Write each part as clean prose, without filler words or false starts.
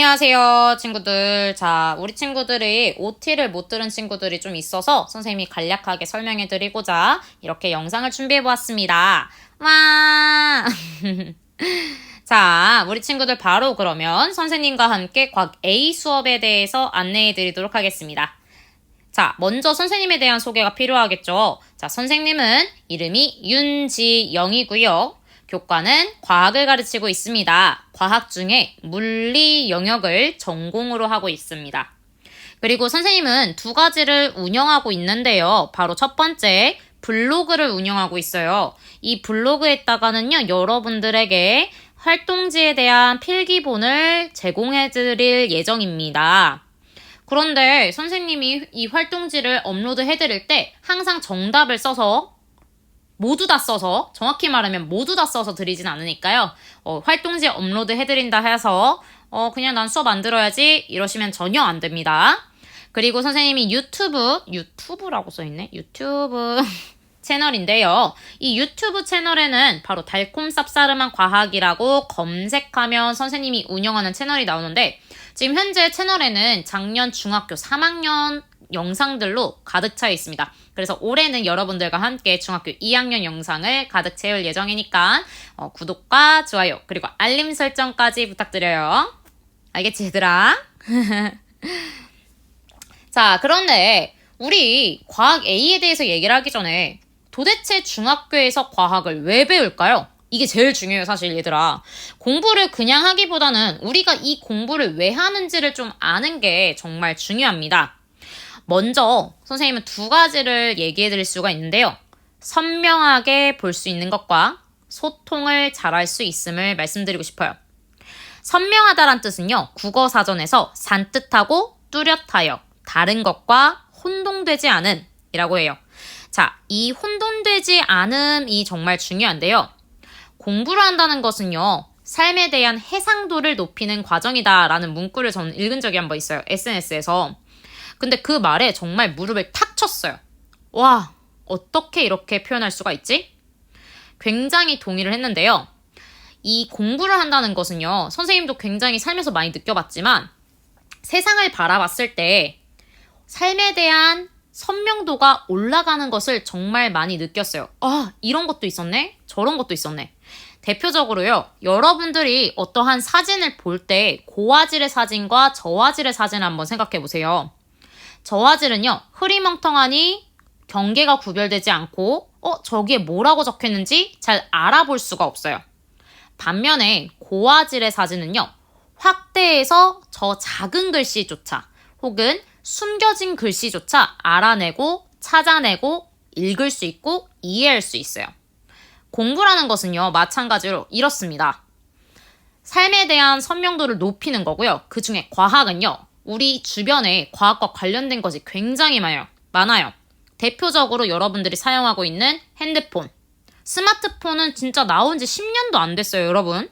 안녕하세요, 친구들. 자, 우리 친구들이 OT를 못 들은 친구들이 좀 있어서 선생님이 간략하게 설명해 드리고자 이렇게 영상을 준비해 보았습니다. 와! 자, 우리 친구들 바로 그러면 선생님과 함께 곽 A 수업에 대해서 안내해 드리도록 하겠습니다. 자, 먼저 선생님에 대한 소개가 필요하겠죠. 자, 선생님은 이름이 윤지영이고요. 교과는 과학을 가르치고 있습니다. 과학 중에 물리 영역을 전공으로 하고 있습니다. 그리고 선생님은 두 가지를 운영하고 있는데요. 바로 첫 번째, 블로그를 운영하고 있어요. 이 블로그에다가는요, 여러분들에게 활동지에 대한 필기본을 제공해 드릴 예정입니다. 그런데 선생님이 이 활동지를 업로드해 드릴 때 항상 정답을 써서 모두 다 써서, 정확히 말하면 모두 다 써서 드리진 않으니까요. 활동지에 업로드 해드린다 해서 그냥 난 수업 안 들어야지 이러시면 전혀 안 됩니다. 그리고 선생님이 유튜브라고 써있네? 유튜브 채널인데요. 이 유튜브 채널에는 바로 달콤 쌉싸름한 과학이라고 검색하면 선생님이 운영하는 채널이 나오는데, 지금 현재 채널에는 작년 중학교 3학년 영상들로 가득 차 있습니다. 그래서 올해는 여러분들과 함께 중학교 2학년 영상을 가득 채울 예정이니까 구독과 좋아요 그리고 알림 설정까지 부탁드려요. 알겠지, 얘들아? 자, 그런데 우리 과학 A에 대해서 얘기를 하기 전에 도대체 중학교에서 과학을 왜 배울까요? 이게 제일 중요해요, 사실 얘들아. 공부를 그냥 하기보다는 우리가 이 공부를 왜 하는지를 좀 아는 게 정말 중요합니다. 먼저 선생님은 두 가지를 얘기해 드릴 수가 있는데요. 선명하게 볼 수 있는 것과 소통을 잘할 수 있음을 말씀드리고 싶어요. 선명하다란 뜻은요, 국어사전에서 산뜻하고 뚜렷하여 다른 것과 혼동되지 않은 이라고 해요. 자, 이 혼돈되지 않음이 정말 중요한데요. 공부를 한다는 것은요, 삶에 대한 해상도를 높이는 과정이다라는 문구를 저는 읽은 적이 한번 있어요. SNS에서. 근데 그 말에 정말 무릎을 탁 쳤어요. 와, 어떻게 이렇게 표현할 수가 있지? 굉장히 동의를 했는데요. 이 공부를 한다는 것은요, 선생님도 굉장히 삶에서 많이 느껴봤지만 세상을 바라봤을 때 삶에 대한 선명도가 올라가는 것을 정말 많이 느꼈어요. 아, 이런 것도 있었네? 저런 것도 있었네. 대표적으로요, 여러분들이 어떠한 사진을 볼 때 고화질의 사진과 저화질의 사진을 한번 생각해 보세요. 저화질은요, 흐리멍텅하니 경계가 구별되지 않고 저기에 뭐라고 적혔는지 잘 알아볼 수가 없어요. 반면에 고화질의 사진은요, 확대해서 저 작은 글씨조차 혹은 숨겨진 글씨조차 알아내고 찾아내고 읽을 수 있고 이해할 수 있어요. 공부라는 것은요, 마찬가지로 이렇습니다. 삶에 대한 선명도를 높이는 거고요. 그 중에 과학은요, 우리 주변에 과학과 관련된 것이 굉장히 많아요. 대표적으로 여러분들이 사용하고 있는 핸드폰. 스마트폰은 진짜 나온 지 10년도 안 됐어요, 여러분.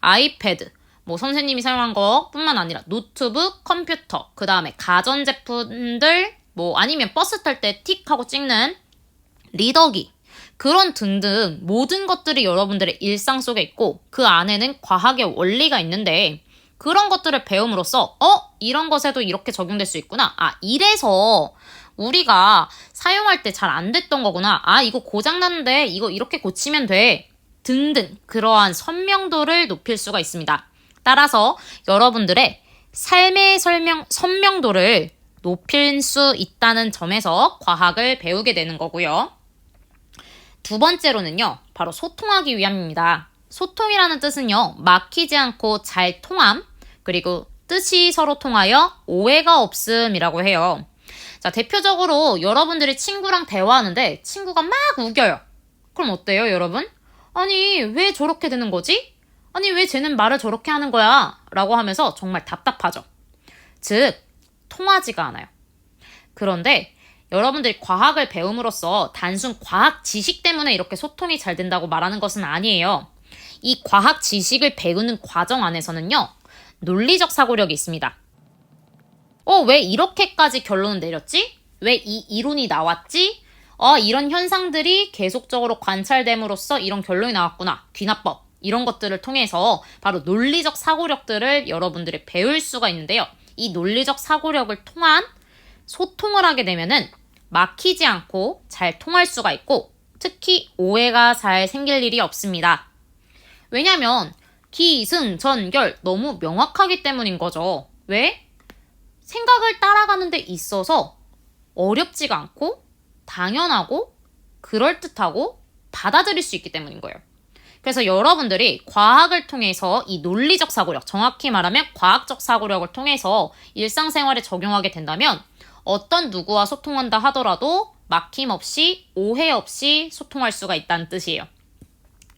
아이패드, 선생님이 사용한 것뿐만 아니라 노트북, 컴퓨터, 그 다음에 가전제품들, 아니면 버스 탈 때 틱 하고 찍는 리더기, 그런 등등 모든 것들이 여러분들의 일상 속에 있고 그 안에는 과학의 원리가 있는데, 그런 것들을 배움으로써 이런 것에도 이렇게 적용될 수 있구나. 이래서 우리가 사용할 때 잘 안 됐던 거구나. 이거 고장났는데 이거 이렇게 고치면 돼. 등등 그러한 선명도를 높일 수가 있습니다. 따라서 여러분들의 삶의 선명도를 높일 수 있다는 점에서 과학을 배우게 되는 거고요. 두 번째로는요, 바로 소통하기 위함입니다. 소통이라는 뜻은요, 막히지 않고 잘 통함, 그리고 뜻이 서로 통하여 오해가 없음이라고 해요. 자, 대표적으로 여러분들이 친구랑 대화하는데 친구가 막 우겨요. 그럼 어때요, 여러분? 아니, 왜 저렇게 되는 거지? 아니, 왜 쟤는 말을 저렇게 하는 거야? 라고 하면서 정말 답답하죠. 즉, 통하지가 않아요. 그런데 여러분들이 과학을 배움으로써 단순 과학 지식 때문에 이렇게 소통이 잘 된다고 말하는 것은 아니에요. 이 과학 지식을 배우는 과정 안에서는요, 논리적 사고력이 있습니다. 왜 이렇게까지 결론을 내렸지? 왜 이 이론이 나왔지? 이런 현상들이 계속적으로 관찰됨으로써 이런 결론이 나왔구나. 귀납법. 이런 것들을 통해서 바로 논리적 사고력들을 여러분들이 배울 수가 있는데요. 이 논리적 사고력을 통한 소통을 하게 되면은 막히지 않고 잘 통할 수가 있고 특히 오해가 잘 생길 일이 없습니다. 왜냐면 기승전결 너무 명확하기 때문인 거죠. 왜? 생각을 따라가는 데 있어서 어렵지가 않고 당연하고 그럴듯하고 받아들일 수 있기 때문인 거예요. 그래서 여러분들이 과학을 통해서 이 논리적 사고력, 정확히 말하면 과학적 사고력을 통해서 일상생활에 적용하게 된다면 어떤 누구와 소통한다 하더라도 막힘없이 오해 없이 소통할 수가 있다는 뜻이에요.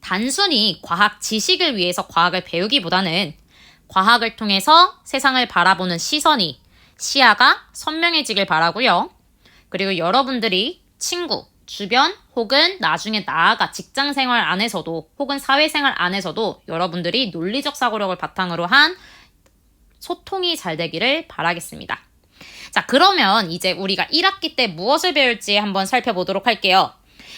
단순히 과학 지식을 위해서 과학을 배우기보다는 과학을 통해서 세상을 바라보는 시야가 선명해지길 바라고요. 그리고 여러분들이 친구, 주변 혹은 나중에 나아가 직장생활 안에서도 혹은 사회생활 안에서도 여러분들이 논리적 사고력을 바탕으로 한 소통이 잘 되기를 바라겠습니다. 자, 그러면 이제 우리가 1학기 때 무엇을 배울지 한번 살펴보도록 할게요.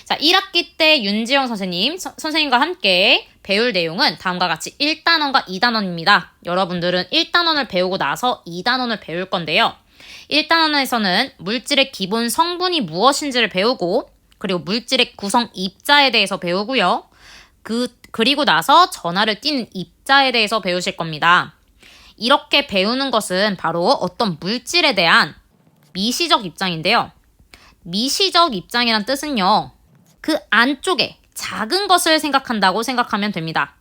자, 1학기 때 윤지영 선생님과 함께 배울 내용은 다음과 같이 1단원과 2단원입니다. 여러분들은 1단원을 배우고 나서 2단원을 배울 건데요. 1단원에서는 물질의 기본 성분이 무엇인지를 배우고 그리고 물질의 구성 입자에 대해서 배우고요. 그리고 나서 전하를 띠는 입자에 대해서 배우실 겁니다. 이렇게 배우는 것은 바로 어떤 물질에 대한 미시적 입장인데요. 미시적 입장이란 뜻은요. 그 안쪽에 작은 것을 생각한다고 생각하면 됩니다.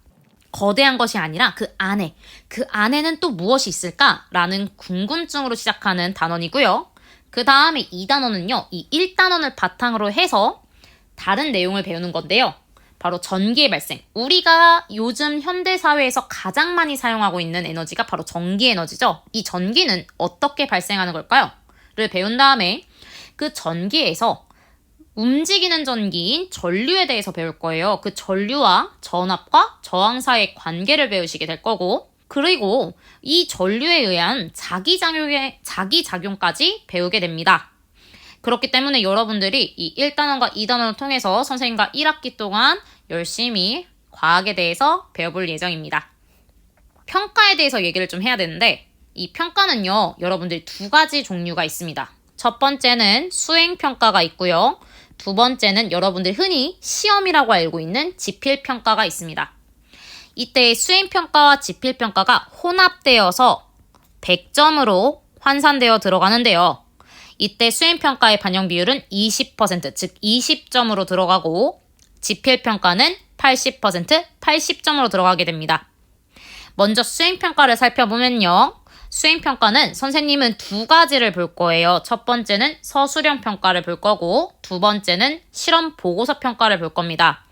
거대한 것이 아니라 그 안에는 또 무엇이 있을까라는 궁금증으로 시작하는 단원이고요. 그 다음에 2단원은요. 이 1단원을 바탕으로 해서 다른 내용을 배우는 건데요. 바로 전기의 발생. 우리가 요즘 현대사회에서 가장 많이 사용하고 있는 에너지가 바로 전기에너지죠. 이 전기는 어떻게 발생하는 걸까요? 를 배운 다음에 그 전기에서 움직이는 전기인 전류에 대해서 배울 거예요. 그 전류와 전압과 저항 사이의 관계를 배우시게 될 거고 그리고 이 전류에 의한 자기작용까지 배우게 됩니다. 그렇기 때문에 여러분들이 이 1단원과 2단원을 통해서 선생님과 1학기 동안 열심히 과학에 대해서 배워볼 예정입니다. 평가에 대해서 얘기를 좀 해야 되는데 이 평가는요. 여러분들이 두 가지 종류가 있습니다. 첫 번째는 수행평가가 있고요. 두 번째는 여러분들이 흔히 시험이라고 알고 있는 지필평가가 있습니다. 이때 수행평가와 지필평가가 혼합되어서 100점으로 환산되어 들어가는데요. 이때 수행평가의 반영 비율은 20%, 즉 20점으로 들어가고 지필평가는 80%, 80점으로 들어가게 됩니다. 먼저 수행평가를 살펴보면요. 수행평가는 선생님은 두 가지를 볼 거예요. 첫 번째는 서술형 평가를 볼 거고 두 번째는 실험 보고서 평가를 볼 겁니다.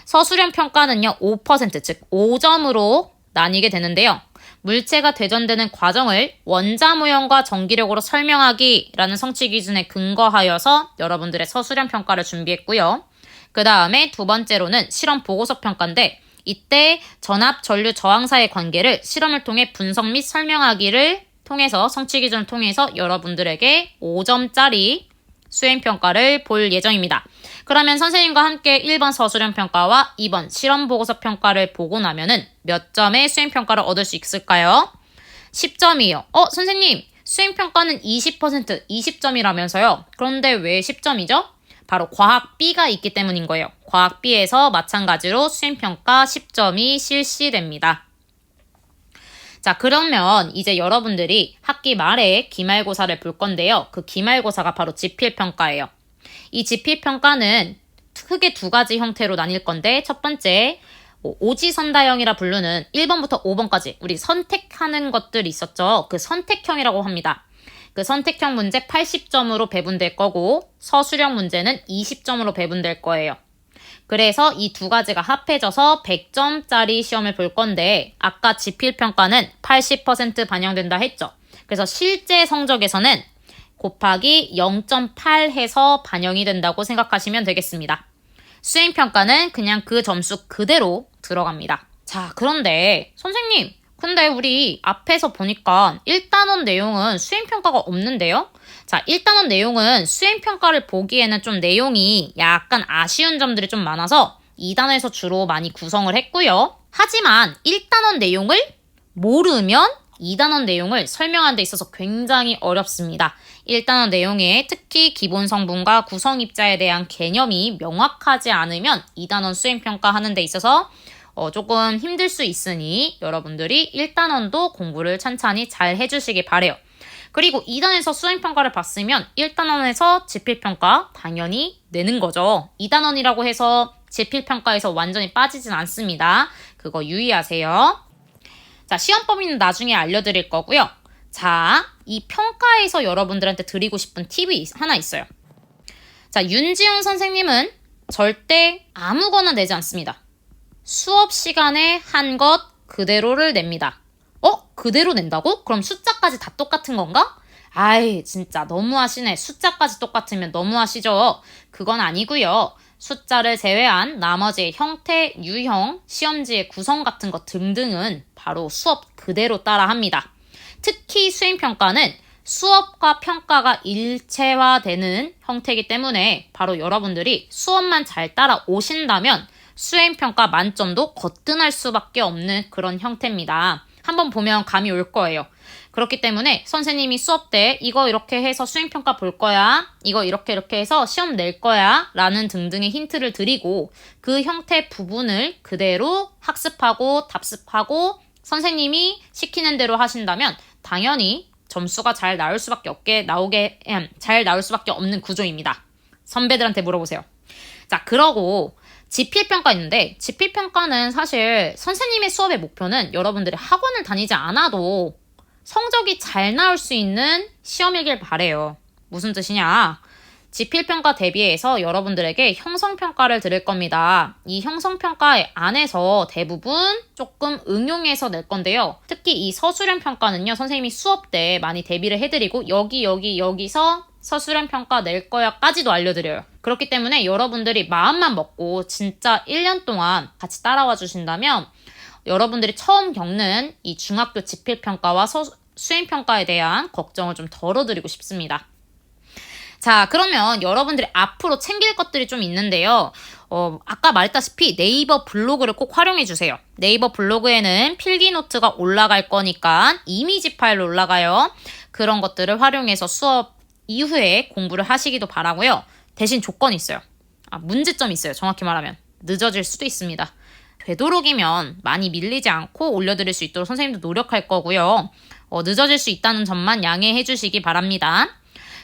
서술형 평가는요. 5%, 즉 5점으로 나뉘게 되는데요. 물체가 되전되는 과정을 원자무형과 전기력으로 설명하기라는 성취 기준에 근거하여서 여러분들의 서술형 평가를 준비했고요. 그 다음에 두 번째로는 실험 보고서 평가인데 이때 전압, 전류, 저항 사이의 관계를 실험을 통해 분석 및 설명하기를 통해서 성취 기준을 통해서 여러분들에게 5점짜리 수행평가를 볼 예정입니다. 그러면 선생님과 함께 1번 서술형 평가와 2번 실험 보고서 평가를 보고 나면은 몇 점의 수행평가를 얻을 수 있을까요? 10점이요. 선생님, 수행평가는 20%, 20점이라면서요. 그런데 왜 10점이죠? 바로 과학 B가 있기 때문인 거예요. 과학 B에서 마찬가지로 수행평가 10점이 실시됩니다. 자, 그러면 이제 여러분들이 학기 말에 기말고사를 볼 건데요. 그 기말고사가 바로 지필평가예요. 이 지필평가는 크게 두 가지 형태로 나뉠 건데 첫 번째, 오지선다형이라 부르는 1번부터 5번까지 우리 선택하는 것들이 있었죠. 그 선택형이라고 합니다. 그 선택형 문제 80점으로 배분될 거고 서술형 문제는 20점으로 배분될 거예요. 그래서 이 두 가지가 합해져서 100점짜리 시험을 볼 건데 아까 지필평가는 80% 반영된다 했죠. 그래서 실제 성적에서는 곱하기 0.8 해서 반영이 된다고 생각하시면 되겠습니다. 수행평가는 그냥 그 점수 그대로 들어갑니다. 자, 그런데 선생님, 근데 우리 앞에서 보니까 1단원 내용은 수행평가가 없는데요? 자, 1단원 내용은 수행평가를 보기에는 좀 내용이 약간 아쉬운 점들이 좀 많아서 2단원에서 주로 많이 구성을 했고요. 하지만 1단원 내용을 모르면 2단원 내용을 설명하는 데 있어서 굉장히 어렵습니다. 1단원 내용에 특히 기본 성분과 구성 입자에 대한 개념이 명확하지 않으면 2단원 수행평가 하는 데 있어서 조금 힘들 수 있으니 여러분들이 1단원도 공부를 찬찬히 잘 해주시기 바래요. 그리고 2단원에서 수행평가를 봤으면 1단원에서 지필평가 당연히 내는 거죠. 2단원이라고 해서 지필평가에서 완전히 빠지진 않습니다. 그거 유의하세요. 자, 시험 범위는 나중에 알려드릴 거고요. 자, 이 평가에서 여러분들한테 드리고 싶은 팁이 하나 있어요. 자, 윤지훈 선생님은 절대 아무거나 내지 않습니다. 수업 시간에 한 것 그대로를 냅니다. 그대로 낸다고? 그럼 숫자까지 다 똑같은 건가? 아이, 진짜 너무하시네. 숫자까지 똑같으면 너무하시죠? 그건 아니고요. 숫자를 제외한 나머지 형태, 유형, 시험지의 구성 같은 것 등등은 바로 수업 그대로 따라 합니다. 특히 수행평가는 수업과 평가가 일체화되는 형태이기 때문에 바로 여러분들이 수업만 잘 따라오신다면 수행평가 만점도 거뜬할 수밖에 없는 그런 형태입니다. 한번 보면 감이 올 거예요. 그렇기 때문에 선생님이 수업 때 이거 이렇게 해서 수행평가 볼 거야, 이거 이렇게 해서 시험 낼 거야 라는 등등의 힌트를 드리고 그 형태 부분을 그대로 학습하고 답습하고 선생님이 시키는 대로 하신다면 당연히 점수가 잘 나올 수밖에 없는 구조입니다. 선배들한테 물어보세요. 자, 그러고 지필평가 있는데 지필평가는 사실 선생님의 수업의 목표는 여러분들이 학원을 다니지 않아도 성적이 잘 나올 수 있는 시험이길 바래요. 무슨 뜻이냐? 지필평가 대비해서 여러분들에게 형성평가를 드릴 겁니다. 이 형성평가 안에서 대부분 조금 응용해서 낼 건데요. 특히 이 서술형 평가는요. 선생님이 수업 때 많이 대비를 해드리고 여기서 서술형 평가 낼 거야까지도 알려드려요. 그렇기 때문에 여러분들이 마음만 먹고 진짜 1년 동안 같이 따라와 주신다면 여러분들이 처음 겪는 이 중학교 지필평가와 수행평가에 대한 걱정을 좀 덜어드리고 싶습니다. 자, 그러면 여러분들이 앞으로 챙길 것들이 좀 있는데요. 아까 말했다시피 네이버 블로그를 꼭 활용해 주세요. 네이버 블로그에는 필기노트가 올라갈 거니까 이미지 파일로 올라가요. 그런 것들을 활용해서 수업 이후에 공부를 하시기도 바라고요. 대신 조건이 있어요. 문제점이 있어요. 정확히 말하면. 늦어질 수도 있습니다. 되도록이면 많이 밀리지 않고 올려드릴 수 있도록 선생님도 노력할 거고요. 늦어질 수 있다는 점만 양해해 주시기 바랍니다.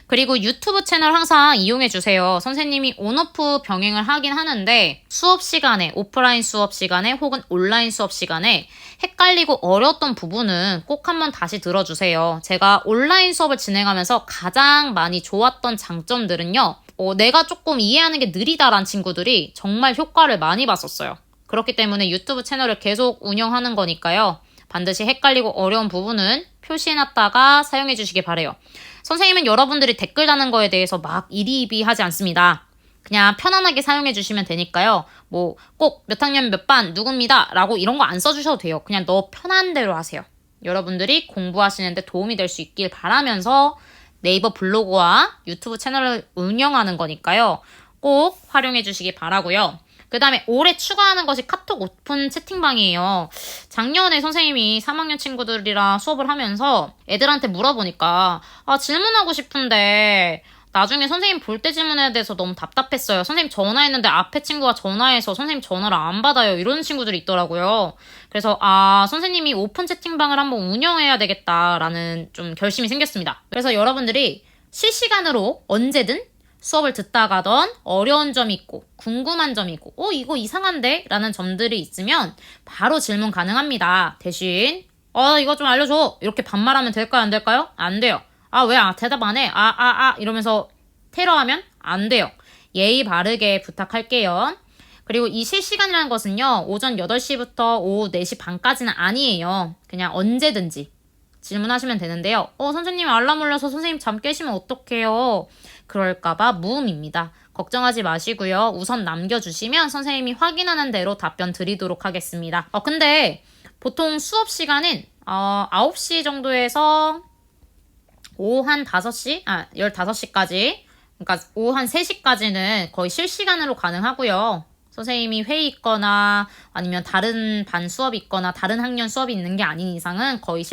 그리고 유튜브 채널 항상 이용해 주세요. 선생님이 온오프 병행을 하긴 하는데 수업 시간에, 오프라인 수업 시간에 혹은 온라인 수업 시간에 헷갈리고 어려웠던 부분은 꼭 한번 다시 들어주세요. 제가 온라인 수업을 진행하면서 가장 많이 좋았던 장점들은요. 내가 조금 이해하는 게 느리다란 친구들이 정말 효과를 많이 봤었어요. 그렇기 때문에 유튜브 채널을 계속 운영하는 거니까요. 반드시 헷갈리고 어려운 부분은 표시해놨다가 사용해 주시기 바래요. 선생님은 여러분들이 댓글 다는 거에 대해서 막 이리이비 하지 않습니다. 그냥 편안하게 사용해 주시면 되니까요. 뭐 꼭 몇 학년 몇 반 누굽니다 라고 이런 거 안 써주셔도 돼요. 그냥 너 편한 대로 하세요. 여러분들이 공부하시는데 도움이 될 수 있길 바라면서 네이버 블로그와 유튜브 채널을 운영하는 거니까요. 꼭 활용해 주시기 바라고요. 그 다음에 올해 추가하는 것이 카톡 오픈 채팅방이에요. 작년에 선생님이 3학년 친구들이랑 수업을 하면서 애들한테 물어보니까 질문하고 싶은데 나중에 선생님 볼 때 질문에 대해서 너무 답답했어요. 선생님 전화했는데 앞에 친구가 전화해서 선생님 전화를 안 받아요. 이런 친구들이 있더라고요. 그래서 선생님이 오픈 채팅방을 한번 운영해야 되겠다라는 좀 결심이 생겼습니다. 그래서 여러분들이 실시간으로 언제든 수업을 듣다가던 어려운 점이 있고 궁금한 점이 있고 이거 이상한데? 라는 점들이 있으면 바로 질문 가능합니다. 대신 이거 좀 알려줘. 이렇게 반말하면 될까요? 안 될까요? 안 돼요. 왜 대답 안 해? 이러면서 테러하면 안 돼요. 예의 바르게 부탁할게요. 그리고 이 실시간이라는 것은요. 오전 8시부터 오후 4시 반까지는 아니에요. 그냥 언제든지 질문하시면 되는데요. 선생님 알람 울려서 선생님 잠 깨시면 어떡해요? 그럴까봐 무음입니다. 걱정하지 마시고요. 우선 남겨주시면 선생님이 확인하는 대로 답변 드리도록 하겠습니다. 근데 보통 수업 시간은 9시 정도에서 오후 한 5시? 15시까지 그러니까 오후 한 3시까지는 거의 실시간으로 가능하고요. 선생님이 회의 있거나 아니면 다른 반 수업이 있거나 다른 학년 수업이 있는 게 아닌 이상은 거의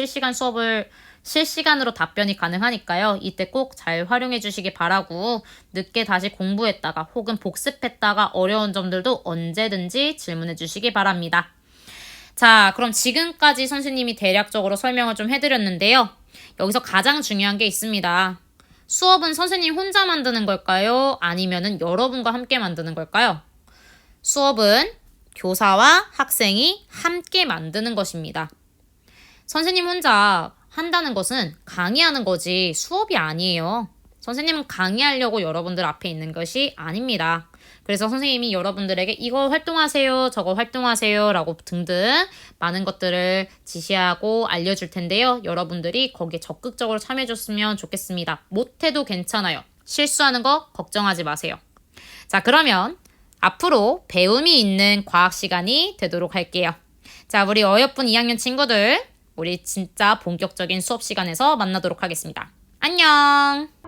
실시간으로 답변이 가능하니까요. 이때 꼭 잘 활용해 주시기 바라고 늦게 다시 공부했다가 혹은 복습했다가 어려운 점들도 언제든지 질문해 주시기 바랍니다. 자, 그럼 지금까지 선생님이 대략적으로 설명을 좀 해드렸는데요. 여기서 가장 중요한 게 있습니다. 수업은 선생님 혼자 만드는 걸까요? 아니면은 여러분과 함께 만드는 걸까요? 수업은 교사와 학생이 함께 만드는 것입니다. 선생님 혼자 한다는 것은 강의하는 거지 수업이 아니에요. 선생님은 강의하려고 여러분들 앞에 있는 것이 아닙니다. 그래서 선생님이 여러분들에게 이거 활동하세요, 저거 활동하세요 라고 등등 많은 것들을 지시하고 알려줄 텐데요. 여러분들이 거기에 적극적으로 참여해줬으면 좋겠습니다. 못해도 괜찮아요. 실수하는 거 걱정하지 마세요. 자, 그러면 앞으로 배움이 있는 과학 시간이 되도록 할게요. 자, 우리 어여쁜 2학년 친구들, 우리 진짜 본격적인 수업 시간에서 만나도록 하겠습니다. 안녕!